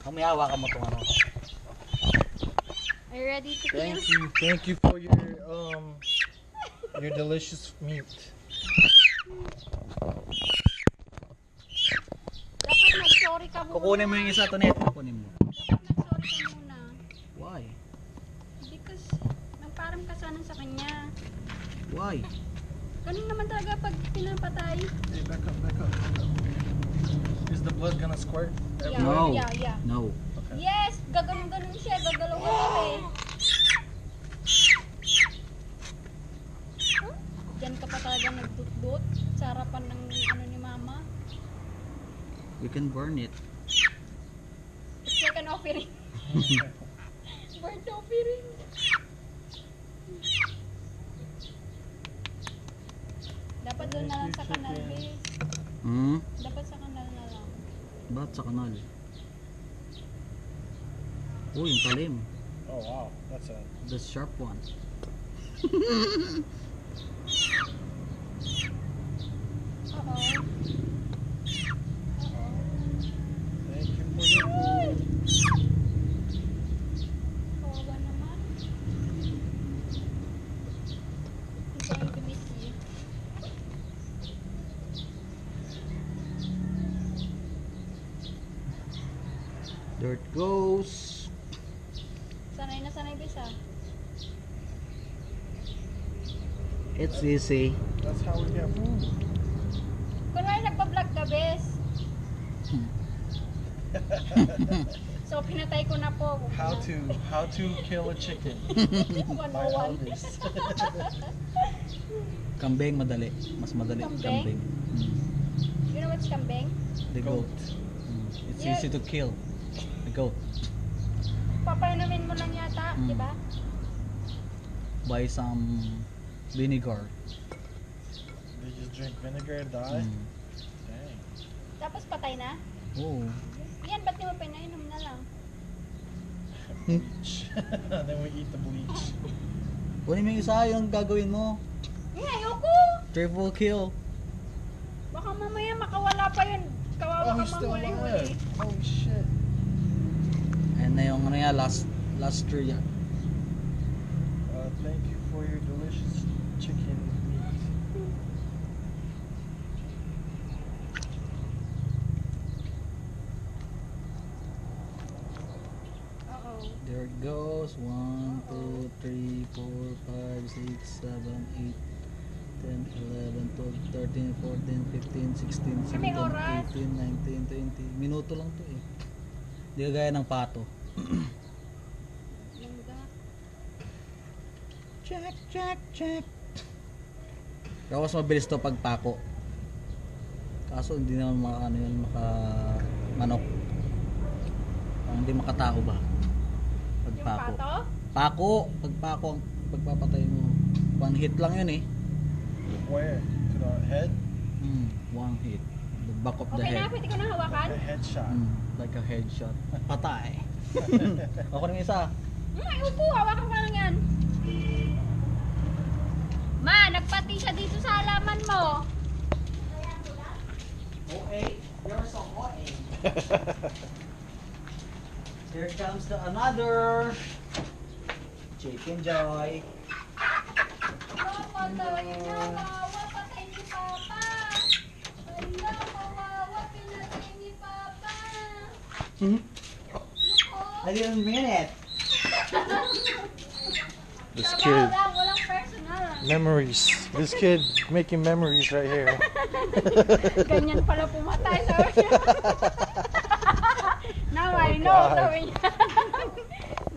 Humihawa ka mo itong ano. Are you ready to kill? Thank you for your delicious meat. Dapat mag-sorry ka muna. Kukunin mo yung isa to net. Kukunin mo. Dapat mag-sorry ka muna. Why? Because nagparam ka sana sa kanya. Why? Ganun naman talaga pag pinapatay. Hey, back up. Is the blood gonna squirt? Yeah, No. yeah. No. Okay. Yes! Gaganon siya. Gagalaw-galaw eh. Huh? Diyan ka pa talaga nagdut-dut sa harapan ng ano ni mama. We can burn it. It's like an offering. Burnt offering. Dapat doon na lang sa kanal, base. Hmm? Dapat sa kanal na lang. Ba't sa kanal? Oh, yung talim. Oh wow, that's a. The sharp one. Oo. Thank you for your food. Kawawa naman. I'm going to miss you. There it goes. Sanay na sanay, base ah. It's easy. That's how we get food. Kunwari nagpa-vlog ka, bes. So, pinatay ko na po. How to kill a chicken by 101. Elvis. Kambing madali. Mas madali. Kambing? You know what's kambing? The goat. Goat. It's Yeah. easy to kill. The goat. Papainumin mo lang yata, Mm. di ba? Buy some vinegar. They just drink vinegar and die. Mm. Dang. Tapos patay na. Oh. Yan, ba't di mo pinainom na lang? Bleach. And then we eat the bleach. Kunin mo yung isa yung gagawin mo. Ayoko! Triple kill. Baka mamaya makawala pa yun. Kawawa Oh, ka he's still manghuli-huli. alive. Holy shit. Ayan na yung ano yan, last tree yan. Thank you for your delicious chicken meat. Oo. There it goes. 1, 2, 3, 4, 5, 6, 7, 8, 10, 11, 12, 13, 14, 15, 16, 17, May oras. 18, 19, 20. Minuto lang to eh. Hindi kagaya ng pato. Langga. Check. Pero mas mabilis to pag pako. Kaso hindi naman ano yun, manok. Hindi makatao ba? Pag Yung pako. pato? Pako, pagpako, pagpapatay mo. One hit lang yun eh. Where? To the head? One hit. The back of the Okay na, head. pwede ko na hawakan? A headshot. Like a headshot. Patay. Ako naman isa. Ay, upo, hawakan ko lang yan. Ma, nagpati siya dito sa halaman mo. Okay, you're so OA. Here comes the another Chicken Joy. Patay na, kawawa, patay ni Papa. Ala, kawawa, pinatay ni Papa. I didn't mean it. This Sabaw kid, lang, walang personal. memories. This kid making memories right here. Ganyan pala pumatay, sabi niya. Now I know, God. sabi niya.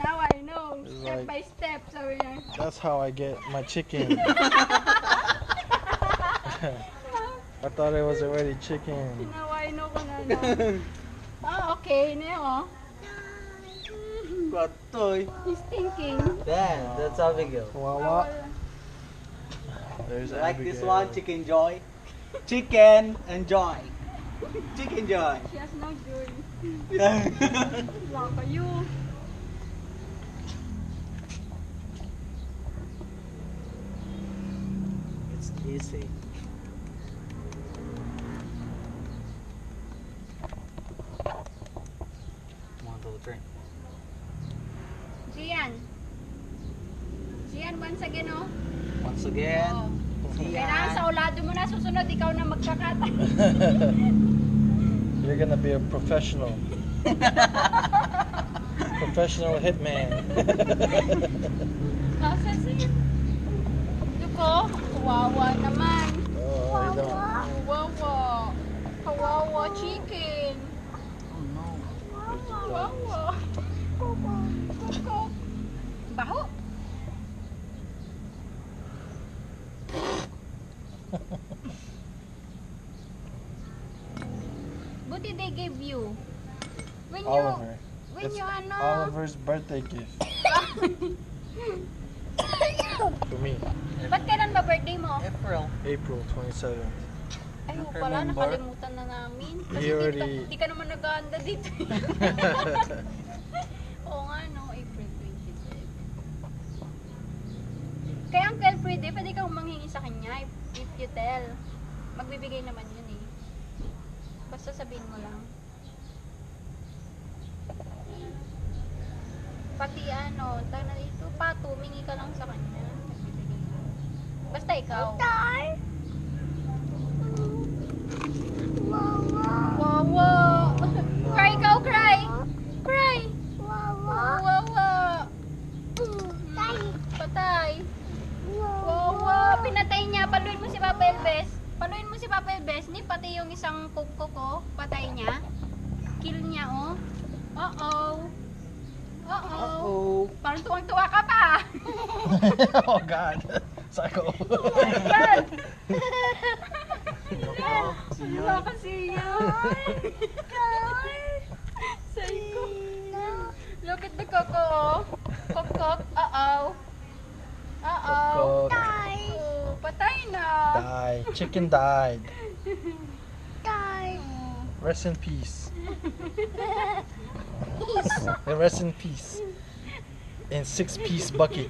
Now I know. It's Step like- by step, sabi niya. That's how I get my chicken. I thought it was already chicken. Now I know ko na lang. Oh, okay. Na yun, oh. Katoy. He's thinking. That's Abigail. Wawa. There's Like this Abigail. one, Chicken Joy. Chicken and Joy. Chicken Joy. She has no joy. Wala kayo. It's easy. turn. Gian. Gian, once again, oh. Once again. Oh. Gian. Kailangan sa ulado mo na susunod, ikaw na magkakata. You're gonna be a professional. Professional hitman. Nasa siya. Duko, kawawa naman. Oh, I don't. Kawawa. Kawawa chicken. Oh no. Kawawa. Kuko. Baho. Buti they gave you. When you, Oliver. when It's you ano, Oliver's birthday gift for me. ba't kailan ba birthday mo? April. April 27th. Ay, Don't pala, remember. nakalimutan na namin. Kasi He already- di ka naman nag-aanda dito. Oo nga, no, April 27. Kaya Uncle Freddy, pwede kang manghingi sa kanya if you tell. Magbibigay naman yun eh. Basta sabihin mo lang. Pati ano, tayo na dito, pato, mingi ka lang sa kanya. Magbibigay ka. Basta ikaw. Wawa! Cry ikaw, cry! Cry! Wawa! Patay! Wawa! Pinatay niya! Paluin mo si Papa Elves! Paluin mo si Papa Elves! Ni pati yung isang kuko ko, patay niya. Kill niya, oh. Uh-oh! Uh-oh! Oh. Parang tuwang-tuwa ka pa! Oh God. Psycho. Oh my God! See you. Wala kasi yun! Psycho! Look at the coco, oh. Cock. Uh-oh. Uh-oh. Cock. Oh, patay na. Died. Chicken died. Oh. Rest in peace. And rest in peace. In 6-piece bucket.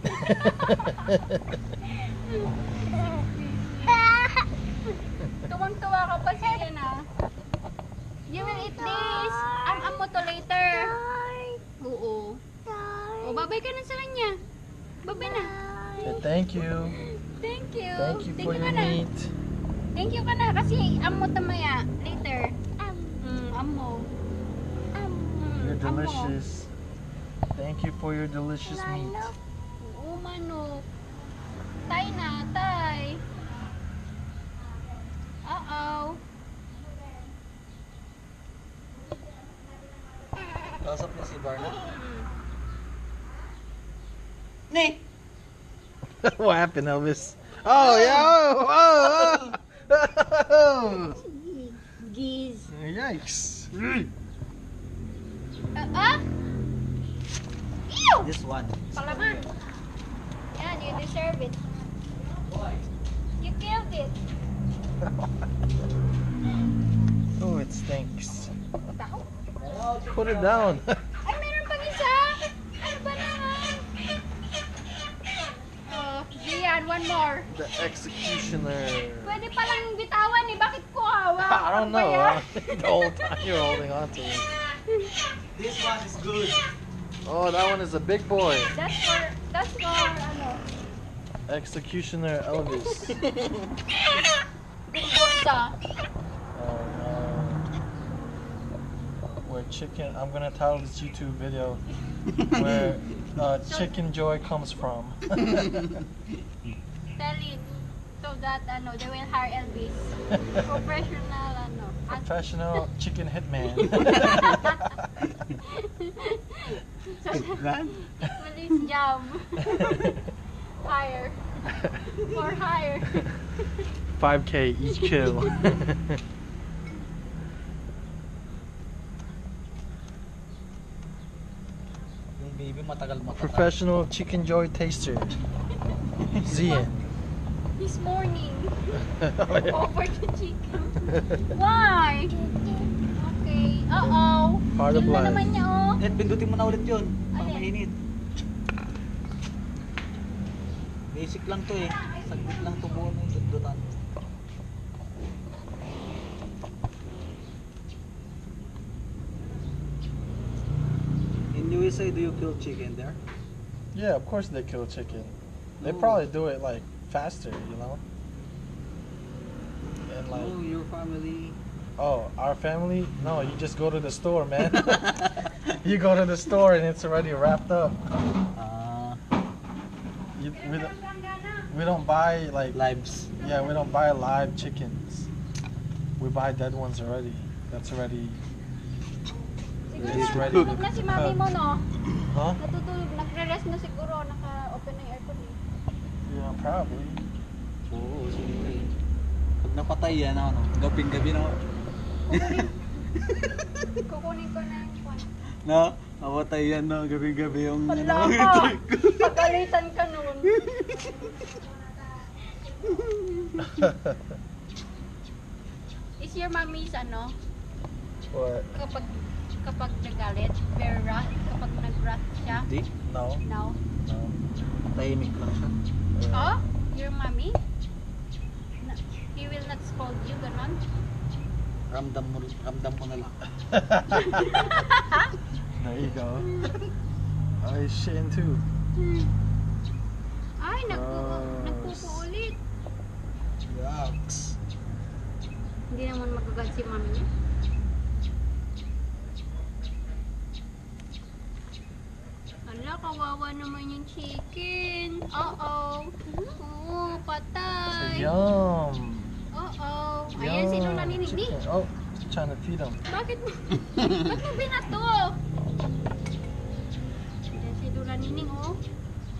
Tuwang-tuwa ka pa siya na. You will eat this. Am mo to later. Oo. Oh, babay ka na sa kanya. Babay na. Okay, thank you. Thank you. Thank you for ka your na. meat. Thank you ka na kasi am mo tamaya later. Am mo. You're Am mo. delicious. Thank you for your delicious meat. Oo, manok. Tay na, tay. Uh-oh. Kausap niya si Barna. What happened, Elvis? Oh, yeah. Oh. Giz. Yikes. Ew! This one. Palaman. Yan, you deserve it. You killed it. Oh, it stinks. Baho. Put it down. Ay, meron pang isa. Ano ba naman? Oh, Gian, one more. The executioner. Pwede palang bitawan eh. Bakit ko hawak? I don't Ano ba know. yan? The whole time you're holding on to it. This one is good. Oh, that one is a big boy. That's for, ano, Executioner Elvis. big bursa. Oh no. Where chicken, I'm gonna title this YouTube video where Chicken Joy comes from. Tell it so that, ano, they will hire Elvis. Professional, ano. Professional chicken hitman. Police job. Hire. For hire. 5K each kill. Yung baby matagal matagal. Professional Chicken Joy taster. Zian. This morning. Oh, yeah. Over the chicken. Why? Okay. Uh-oh. Heart of Kill na life. naman niya, oh. Net, pindutin mo na ulit yun. Pang Alin? mainit. Basic lang to eh. Saglit lang to buo ng dundutan. you say, do you kill chicken there? Yeah, of course they kill chicken. They No. probably do it like faster, you know. And like, Oh, your family. oh, our family? No, you just go to the store, man. You go to the store and it's already wrapped up. We don't buy like Lives. yeah, we don't buy live chickens. We buy dead ones already. That's already Siguro It's ready natutulog to na si mami mo, no? huh? Natutulog, nagre-rest na siguro, naka-open na yung aircon eh. Yeah, probably. Oo, siyempre. Pag napatay yan, ano, gabing-gabi na. Kukunin ko na yung kwan. No? Napatay yan, no? Gabi-gabi yung... Hala ano, ka! Pagalitan ka nun. Is your mommy's ano? What? Kapag nagalit, very wrath, kapag nag-wrath siya? Hindi. No, No. no. Tahimik lang siya. Oh? Your mommy? He will not scold you, ganon? Ramdam mo na lang. There you go. Oh, he's shitting too. Ay, Gross. nagpupo ulit. Yucks. Hindi naman magagad si mami niya. Ala, kawawa naman yung chicken. Uh-oh. Oo, So patay. yum. Uh-oh. Ayan, si Lola Nining. Ni, Chicken. Oh, trying to feed him. bakit mo binato? Ayan si Lola Nining, oh.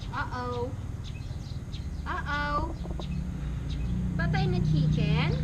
Uh-oh. Uh-oh. Patay na chicken.